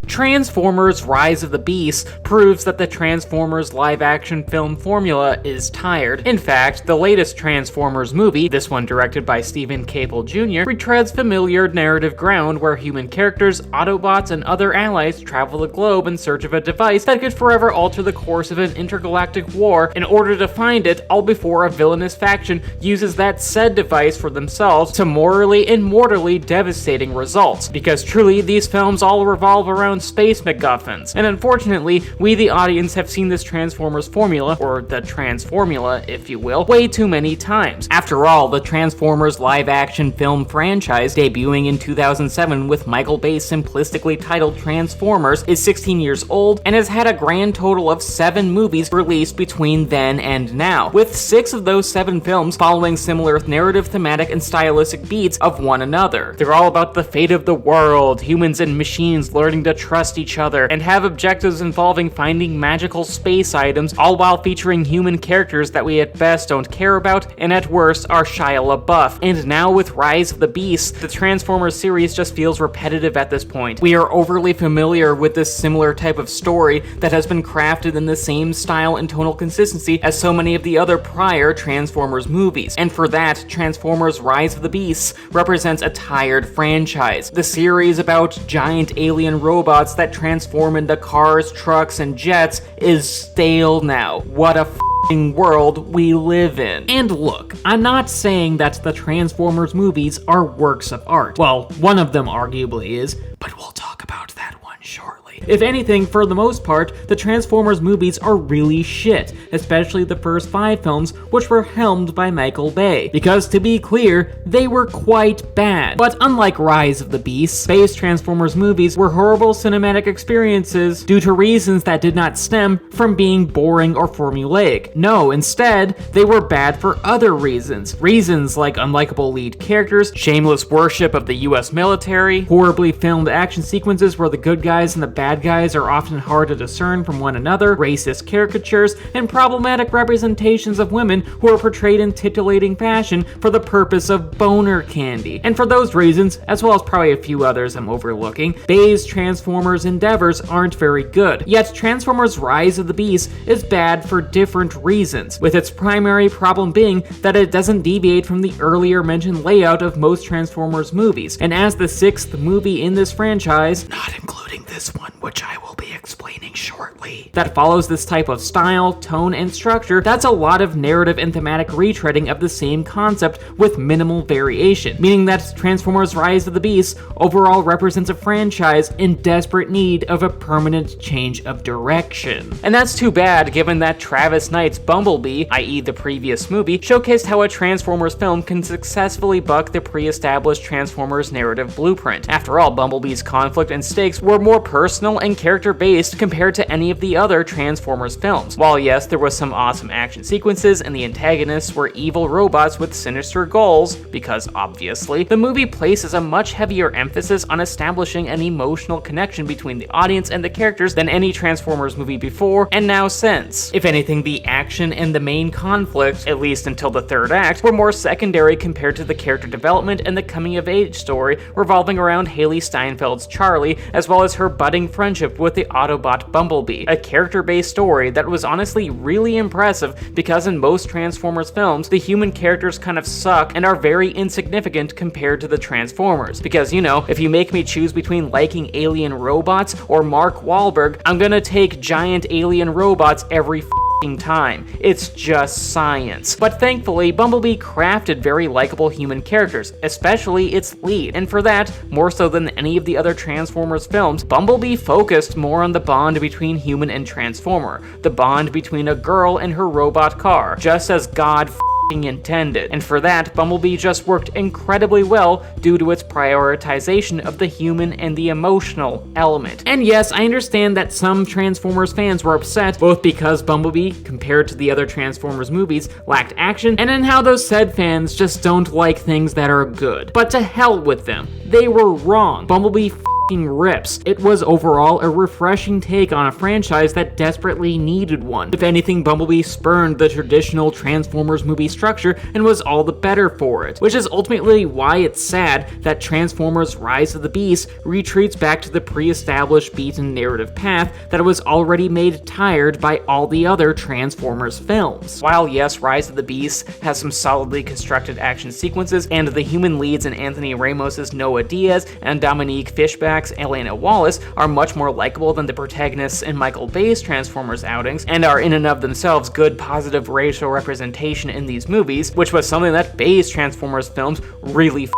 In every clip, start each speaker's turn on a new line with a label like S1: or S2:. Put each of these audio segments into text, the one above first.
S1: Transformers: Rise of the Beast proves that the Transformers live-action film formula is tired. In fact, the latest Transformers movie, this one directed by Caple Jr., retreads familiar narrative ground where human characters, Autobots, and other allies travel the globe in search of a device that could forever alter the course of an intergalactic war in order to find it, all before a villainous faction uses that said device for themselves to morally and mortally devastating results. Because truly, these films all revolve around space MacGuffins, and unfortunately, we the audience have seen this Transformers formula, or the Transformula if you will, way too many times. After all, the Transformers live-action film franchise, debuting in 2007 with Michael Bay's simplistically titled Transformers, is 16 years old and has had a grand total of 7 movies released between then and now, with 6 of those 7 films following similar narrative, thematic, and stylistic beats of one another. They're all about the fate of the world, humans and machines learning to trust each other, and have objectives involving finding magical space items, all while featuring human characters that we at best don't care about, and at worst are Shia LaBeouf. And now with Rise of the Beast, the Transformers series just feels repetitive at this point. We are overly familiar with this similar type of story that has been crafted in the same style and tonal consistency as so many of the other prior Transformers movies, and for that, Transformers: Rise of the Beasts represents a tired franchise. The series about giant alien robots that transform into cars, trucks, and jets is stale now. What a world we live in. And look, I'm not saying that the Transformers movies are works of art. Well, one of them arguably is, but we'll talk about that one shortly. If anything, for the most part, the Transformers movies are really shit, especially the first 5 films, which were helmed by Michael Bay. Because to be clear, they were quite bad. But unlike Rise of the Beast, Bay's Transformers movies were horrible cinematic experiences due to reasons that did not stem from being boring or formulaic. No, instead, they were bad for other reasons. Reasons like unlikable lead characters, shameless worship of the US military, horribly filmed action sequences where the good guys and the bad guys are often hard to discern from one another, racist caricatures, and problematic representations of women who are portrayed in titillating fashion for the purpose of boner candy. And for those reasons, as well as probably a few others I'm overlooking, Bay's Transformers endeavors aren't very good. Yet Transformers: Rise of the Beast is bad for different reasons, with its primary problem being that it doesn't deviate from the earlier mentioned layout of most Transformers movies, and as the 6th movie in this franchise, not including this one, which I will be explaining shortly, that follows this type of style, tone, and structure, that's a lot of narrative and thematic retreading of the same concept with minimal variation, meaning that Transformers: Rise of the Beast overall represents a franchise in desperate need of a permanent change of direction. And that's too bad, given that Travis Knight's Bumblebee, i.e. the previous movie, showcased how a Transformers film can successfully buck the pre-established Transformers narrative blueprint. After all, Bumblebee's conflict and stakes were more personal and character-based compared to any of the other Transformers films. While yes, there was some awesome action sequences and the antagonists were evil robots with sinister goals, because obviously, the movie places a much heavier emphasis on establishing an emotional connection between the audience and the characters than any Transformers movie before and now since. If anything, the action and the main conflict, at least until the 3rd act, were more secondary compared to the character development and the coming-of-age story revolving around Haley Steinfeld's Charlie, as well as her budding friendship with the Autobot Bumblebee, a character-based story that was honestly really impressive because in most Transformers films, the human characters kind of suck and are very insignificant compared to the Transformers. Because, you know, if you make me choose between liking alien robots or Mark Wahlberg, I'm gonna take giant alien robots every time. It's just science. But thankfully, Bumblebee crafted very likable human characters, especially its lead, and for that, more so than any of the other Transformers films, Bumblebee focused more on the bond between human and Transformer, the bond between a girl and her robot car, just as God intended, and for that, Bumblebee just worked incredibly well due to its prioritization of the human and the emotional element. And yes, I understand that some Transformers fans were upset, both because Bumblebee, compared to the other Transformers movies, lacked action, and in how those said fans just don't like things that are good. But to hell with them. They were wrong. Bumblebee rips. It was overall a refreshing take on a franchise that desperately needed one. If anything, Bumblebee spurned the traditional Transformers movie structure and was all the better for it, which is ultimately why it's sad that Transformers Rise of the Beast retreats back to the pre-established beaten narrative path that was already made tired by all the other Transformers films. While yes, Rise of the Beast has some solidly constructed action sequences, and the human leads in Anthony Ramos' Noah Diaz and Dominique Fishback's Elena Wallace are much more likable than the protagonists in Michael Bay's Transformers outings, and are in and of themselves good positive racial representation in these movies, which was something that Bay's Transformers films really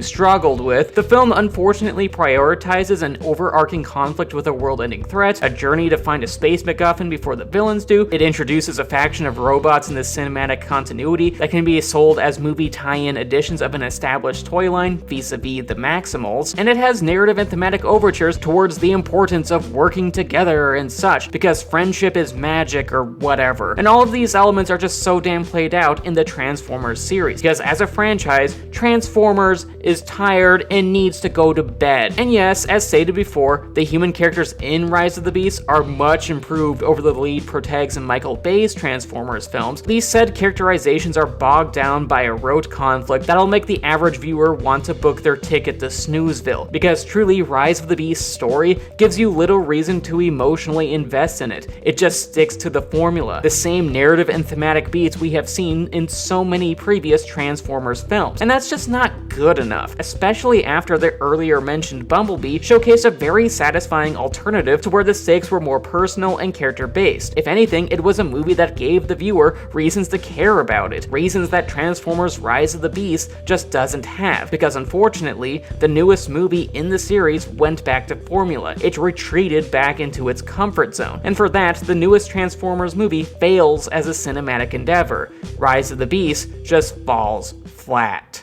S1: struggled with. The film unfortunately prioritizes an overarching conflict with a world-ending threat, a journey to find a space MacGuffin before the villains do. It introduces a faction of robots in the cinematic continuity that can be sold as movie tie-in editions of an established toy line, vis-a-vis the Maximals, and it has narrative and thematic overtures towards the importance of working together and such, because friendship is magic or whatever. And all of these elements are just so damn played out in the Transformers series, because as a franchise, Transformers is tired and needs to go to bed. And yes, as stated before, the human characters in Rise of the Beast are much improved over the lead protags in Michael Bay's Transformers films. These said characterizations are bogged down by a rote conflict that'll make the average viewer want to book their ticket to Snoozeville, because truly Rise of the Beast's story gives you little reason to emotionally invest in it. It just sticks to the formula, the same narrative and thematic beats we have seen in so many previous Transformers films, and that's just not good enough, especially after the earlier mentioned Bumblebee showcased a very satisfying alternative to where the stakes were more personal and character-based. If anything, it was a movie that gave the viewer reasons to care about it, reasons that Transformers Rise of the Beast just doesn't have, because unfortunately, the newest movie in the series went back to formula. It retreated back into its comfort zone, and for that, the newest Transformers movie fails as a cinematic endeavor. Rise of the Beast just falls flat.